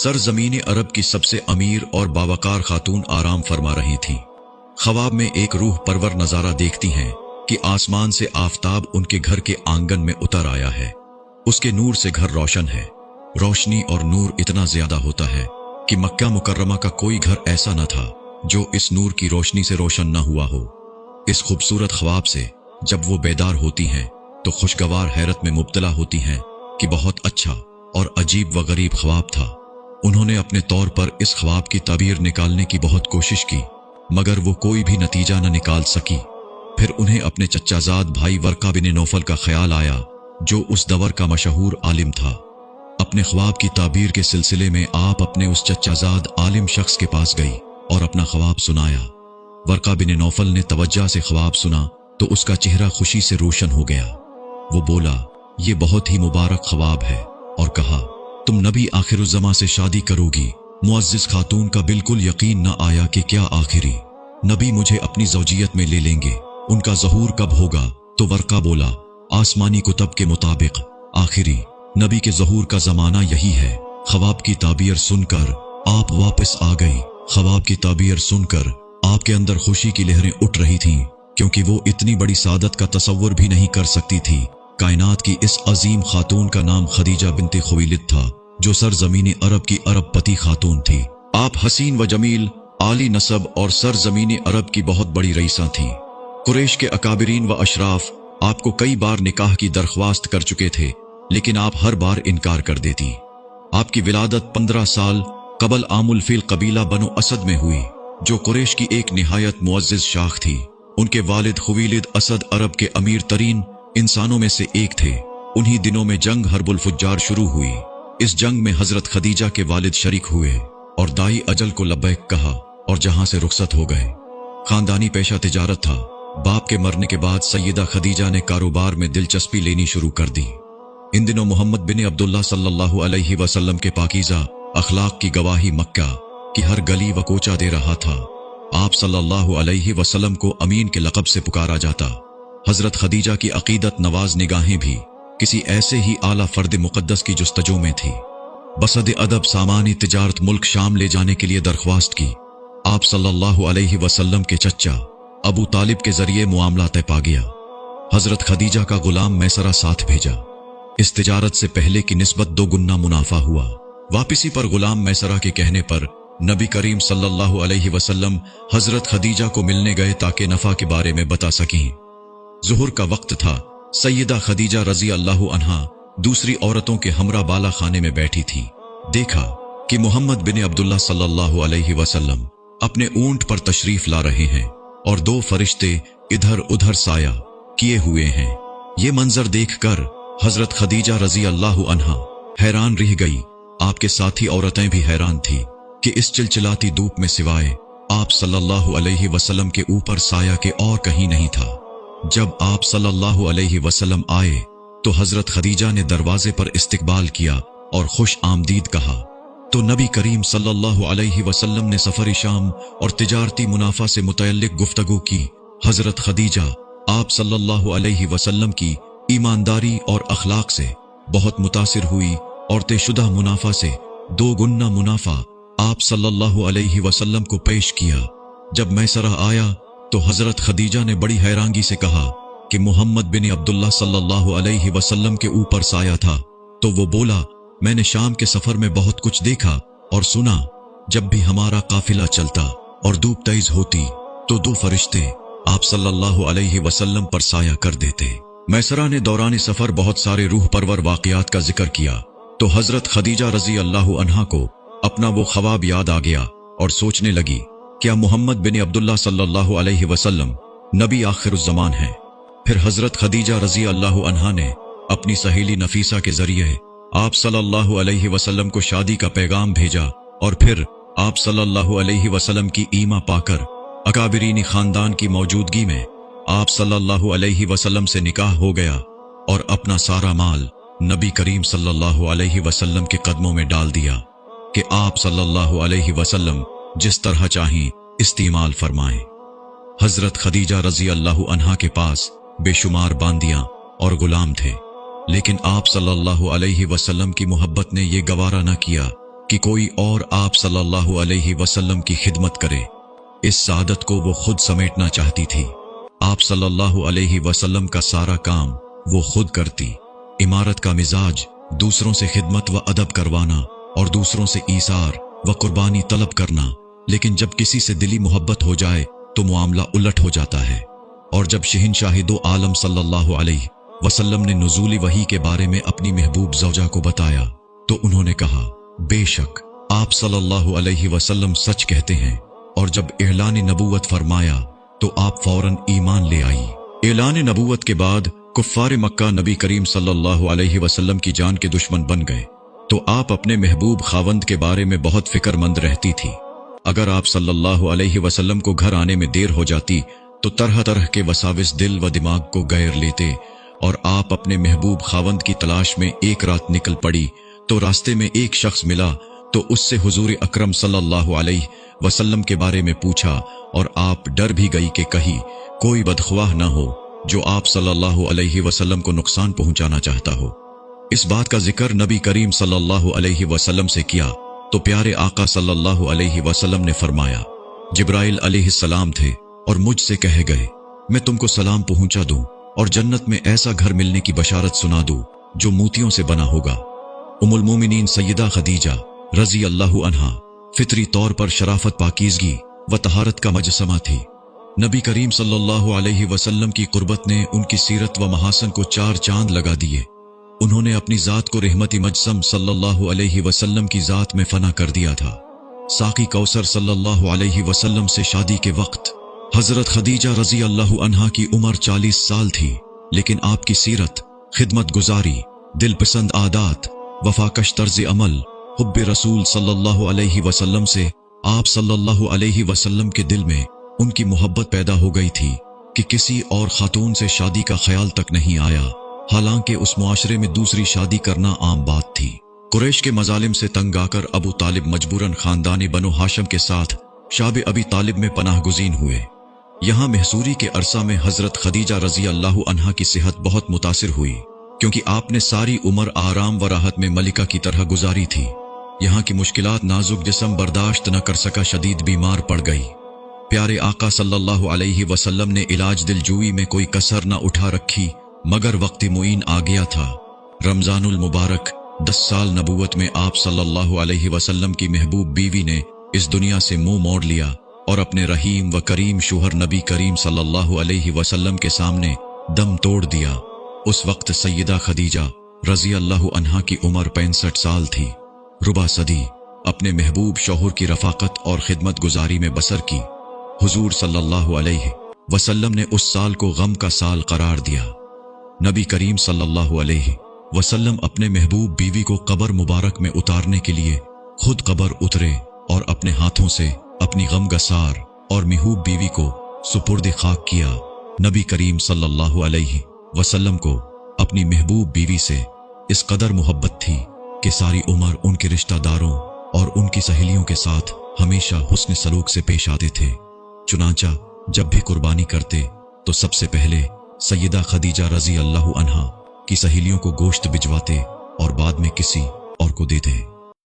सरजमीन अरब की सबसे अमीर और बावकार खातून आराम फरमा रही थीं। ख्वाब में एक रूह परवर नजारा देखती हैं कि आसमान से आफताब उनके घर के आंगन में उतर आया है। उसके नूर से घर रोशन है। रोशनी और नूर इतना ज्यादा होता है कि मक्का मुकर्रमा का कोई घर ऐसा न था जो इस नूर की रोशनी से रोशन न हुआ हो। इस खूबसूरत ख्वाब से जब वो बेदार होती हैं तो खुशगवार हैरत में मुब्तला होती हैं कि बहुत अच्छा और अजीब व गरीब ख्वाब था। उन्होंने अपने तौर पर इस ख्वाब की ताबीर निकालने की बहुत कोशिश की, मगर वो कोई भी नतीजा न निकाल सकी। फिर उन्हें अपने चच्चाजाद भाई वर्का बिन नौफल का ख्याल आया, जो उस दवर का मशहूर आलिम था। अपने ख्वाब की ताबीर के सिलसिले में आप अपने उस चच्चाजाद आलिम शख्स के पास गई और अपना ख्वाब सुनाया। वर्का बिन नौफल ने तवज्जो से ख्वाब सुना तो उसका चेहरा खुशी से रोशन हो गया। वो बोला, ये बहुत ही मुबारक ख्वाब है, और कहा, तुम नबी आखिरुज़्ज़मा से शादी करोगी। मुअज़्ज़िज़ खातून का बिल्कुल यकीन न आया कि क्या आखिरी नबी मुझे अपनी ज़ौजियत में ले लेंगे। उनका ज़हूर कब होगा? तो वर्का बोला, आसमानी कुतब के मुताबिक आखिरी नबी के ज़हूर का ज़माना यही है। ख्वाब की ताबीर सुनकर आप वापस आ गई। ख्वाब की ताबीर सुनकर आपके अंदर खुशी की लहरें उठ रही थीं, क्योंकि वो इतनी बड़ी सादत का तसव्वुर भी नहीं कर सकती थी। कायनात की इस अजीम खातून का नाम खदीजा बिन्ते खुवैलिद था, जो सरजमीन अरब की अरबपति खातून थी। आप हसीन व जमील, आली नसब और सरजमीन अरब की बहुत बड़ी रईसा थीं। कुरैश के अकाबिरीन व अशराफ आपको कई बार निकाह की दरख्वास्त कर चुके थे, लेकिन आप हर बार इनकार कर देती। आपकी विलादत 15 साल कबल आमुल फिल कबीला बनो असद में हुई, जो कुरैश की एक निहायत मुअज़्ज़िज़ शाख थी। उनके वालिद खुवैलिद असद अरब के अमीर तरीन इंसानों में से एक थे। उन्हीं दिनों में जंग हर्बुल फुज्जार शुरू हुई। इस जंग में हजरत खदीजा के वालिद शरीक हुए और दाई अजल को लब्बैक कहा और जहां से रुखसत हो गए। खानदानी पेशा तिजारत था। बाप के मरने के बाद सैयदा खदीजा ने कारोबार में दिलचस्पी लेनी शुरू कर दी। इन दिनों मोहम्मद बिन अब्दुल्ला सल्लल्लाहु अलैहि वसल्लम के पाकीज़ा अखलाक की गवाही मक्का की हर गली व कोचा दे रहा था। आप सल्लल्लाहु अलैहि वसल्लम को अमीन के लक़ब से पुकारा जाता। हजरत खदीजा की अकीदत नवाज निगाहें भी किसी ऐसे ही आला फर्द मुक़द्दस की जुस्तजो में थी। बसद अदब सामानी तिजारत मुल्क शाम ले जाने के लिए दरख्वास्त की। आप सल्लल्लाहु अलैहि वसल्लम के चच्चा अबू तालिब के जरिए मुआमला तय पा गया। हजरत खदीजा का गुलाम मैसरा साथ भेजा। इस तिजारत से पहले की निस्बत 2 गुना मुनाफा हुआ। वापसी पर गुलाम मैसरा के कहने पर नबी करीम सल्लल्लाहु अलैहि वसल्लम हजरत खदीजा को मिलने गए ताकि नफा के बारे में बता सकें। ज़ुहर का वक्त था। सैयदा खदीजा रज़ी अल्लाहु अन्हा दूसरी औरतों के हमरा बाला खाने में बैठी थी। देखा कि मोहम्मद बिन अब्दुल्ला सल्लल्लाहु अलैहि वसल्लम अपने ऊंट पर तशरीफ ला रहे हैं और 2 फरिश्ते इधर उधर साया किए हुए हैं। ये मंजर देखकर हजरत खदीजा रज़ी अल्लाहु अन्हा हैरान रह गई। आपके साथी औरतें भी हैरान थी कि इस चिलचिलाती धूप में सिवाय आप सल्लल्लाहु अलैहि वसल्लम के ऊपर साया के और कहीं नहीं था। जब आप सल्लल्लाहु अलैहि वसल्लम आए तो हजरत खदीजा ने दरवाजे पर इस्तकबाल किया और खुश आमदीद कहा। तो नबी करीम सल्लल्लाहु अलैहि वसल्लम ने सफर शाम और तिजारती मुनाफा से मुतल्लिक गुफ्तगू की। हजरत खदीजा आप सल्लल्लाहु अलैहि वसल्लम की ईमानदारी और अखलाक से बहुत मुतासिर हुई और तयशुदा मुनाफा से 2 गुना मुनाफा आप सल्लल्लाहु अलैहि वसल्लम को पेश किया। जब मैसरा आया तो हजरत खदीजा ने बड़ी हैरानगी से कहा कि मोहम्मद बिन अब्दुल्ला सल्लल्लाहु अलैहि वसल्लम के ऊपर साया था। तो वो बोला, मैंने शाम के सफर में बहुत कुछ देखा और सुना। जब भी हमारा काफिला चलता और धूप तेज होती तो 2 फरिश्ते आप सल्लल्लाहु अलैहि वसल्लम पर साया कर देते। मैसरा ने दौरान सफर बहुत सारे रूह परवर वाकयात का जिक्र किया तो हजरत खदीजा रज़ी अल्लाहु अन्हा को अपना वो ख्वाब याद आ गया और सोचने लगी, क्या मोहम्मद बिन अब्दुल्ला सल्लल्लाहु अलैहि वसल्लम नबी आखिरुज़्ज़मान हैं। फिर हजरत खदीजा रज़ी अल्लाहु अन्हा ने अपनी सहेली नफीसा के जरिए आप सल्लल्लाहु अलैहि वसल्लम को शादी का पैगाम भेजा और फिर आप सल्लल्लाहु अलैहि वसल्लम की ईमा पाकर अकाबिरीनी खानदान की मौजूदगी में आप सल्लल्लाहु अलैहि वसल्लम से निकाह हो गया और अपना सारा माल नबी करीम सल्लल्लाहु अलैहि वसल्लम के कदमों में डाल दिया कि आप सल्लल्लाहु अलैहि वसल्लम जिस तरह चाहें इस्तेमाल फरमाएं। हजरत खदीजा रज़ी अल्लाहु अन्हा के पास बेशुमार बांदियां और गुलाम थे, लेकिन आप सल्लल्लाहु अलैहि वसल्लम की मोहब्बत ने यह गवारा न किया कि कोई और आप सल्लल्लाहु अलैहि वसल्लम की खिदमत करे। इस सादत को वो खुद समेटना चाहती थी। आप सल्लल्लाहु अलैहि वसल्लम का सारा काम वो खुद करती। इमारत का मिजाज दूसरों से खिदमत व अदब करवाना और दूसरों से ईसार व कुर्बानी तलब करना, लेकिन जब किसी से दिली मोहब्बत हो जाए तो मामला उलट हो जाता है। और जब शहंशाह दो आलम सल्लल्लाहु अलैहि वसल्लम ने नुज़ूली वही के बारे में अपनी महबूब ज़ौजा को बताया तो उन्होंने कहा, बेशक आप सल्लल्लाहु अलैहि वसल्लम सच कहते हैं। और जब ऐलान नबूवत फरमाया तो आप फौरन ईमान ले आई। ऐलान नबूवत के बाद कुफ्फार मक्का नबी करीम सल्लल्लाहु अलैहि वसल्लम की जान के दुश्मन बन गए, तो आप अपने महबूब खावंद के बारे में बहुत फिक्रमंद रहती थी। अगर आप सल्लल्लाहु अलैहि वसल्लम को घर आने में देर हो जाती तो तरह तरह के वसाविस दिल व दिमाग को गैर लेते, और आप अपने महबूब खावंद की तलाश में एक रात निकल पड़ी तो रास्ते में एक शख्स मिला तो उससे हुजूर अकरम सल्लल्लाहु अलैहि वसल्लम के बारे में पूछा, और आप डर भी गई कि कहीं कोई बदख्वाह न हो जो आप सल्लल्लाहु अलैहि वसल्लम को नुकसान पहुंचाना चाहता हो। इस बात का जिक्र नबी करीम सल्लल्लाहु अलैहि वसल्लम से किया तो प्यारे आका सल्लल्लाहु अलैहि वसल्लम ने फरमाया, जिब्राइल अलैहिस्सलाम थे और मुझसे कहे गए मैं तुमको सलाम पहुंचा दूं और जन्नत में ऐसा घर मिलने की बशारत सुना दूं जो मोतियों से बना होगा। उम्मुल मोमिनीन सैयदा खदीजा रजी अल्लाहु अन्हा फितरी तौर पर शराफत, पाकीज़गी व तहारत का मजसमा थी। नबी करीम सल्लल्लाहु अलैहि वसल्लम की कुर्बत ने उनकी सीरत व महासन को चार चांद लगा दिए। उन्होंने अपनी जात को रहमती मजसम सल्लल्लाहु अलैहि वसल्लम की जात में फना कर दिया था। साकी कौसर सल्लल्लाहु अलैहि वसल्लम से शादी के वक्त हजरत खदीजा रजी अल्लाहु अन्हा की उम्र 40 साल थी, लेकिन आपकी सीरत, खिदमत गुजारी, दिलपसंद आदात, वफाकश तर्ज अमल, हुब्बे रसूल सल्लल्लाहु अलैहि वसल्लम से आप सल्लल्लाहु अलैहि वसल्लम के दिल में उनकी मोहब्बत पैदा हो गई थी कि किसी और खातून से शादी का ख्याल तक नहीं आया। हालांकि उस मुआशरे में दूसरी शादी करना आम बात थी। कुरैश के मजालिम से तंग आकर अबू तालिब मजबूरन खानदानी बनो हाशम के साथ शाब अबी तालिब में पनाह गुज़ीन हुए। यहाँ महसूरी के अरसा में हजरत खदीजा रजी अल्लाहु अन्हा की सेहत बहुत मुतासिर हुई, क्योंकि आपने सारी उम्र आराम व राहत में मलिका की तरह गुजारी थी। यहाँ की मुश्किलात नाजुक जिस्म बर्दाश्त न कर सका, शदीद बीमार पड़ गई। प्यारे आका सल्लल्लाहु अलैहि वसल्लम ने इलाज दिलजोई में कोई कसर न उठा रखी, मगर वक्त मुईन आ गया था। रमजानुल मुबारक 10 साल नबूवत में आप सल्लल्लाहु अलैहि वसल्लम की महबूब बीवी ने इस दुनिया से मुंह मोड़ लिया और अपने रहीम व करीम शोहर नबी करीम सल्लल्लाहु अलैहि वसल्लम के सामने दम तोड़ दिया। उस वक्त सैयदा खदीजा रजी अल्लाहु अन्हा की उम्र 65 साल थी। रुबा सदी अपने महबूब शौहर की रफाकत और खिदमत गुजारी में बसर की। हुजूर सल्लल्लाहु अलैहि वसल्लम ने उस साल को गम का साल करार दिया। नबी करीम सल्लल्लाहु अलैहि वसल्लम अपने महबूब बीवी को कब्र मुबारक में उतारने के लिए खुद कब्र उतरे और अपने हाथों से अपनी गमगसार और महबूब बीवी को सुपुर्द खाक किया। नबी करीम सल्लल्लाहु अलैहि वसल्लम को अपनी महबूब बीवी से इस कदर मोहब्बत थी कि सारी उम्र उनके रिश्तेदारों और उनकी सहेलियों के साथ हमेशा हुस्न सलूक से पेश आते थे। चुनांचा जब भी कुर्बानी करते तो सबसे पहले सैयदा खदीजा रजी अल्लाहु अन्हा की सहेलियों को गोश्त भिजवाते और बाद में किसी और को देते।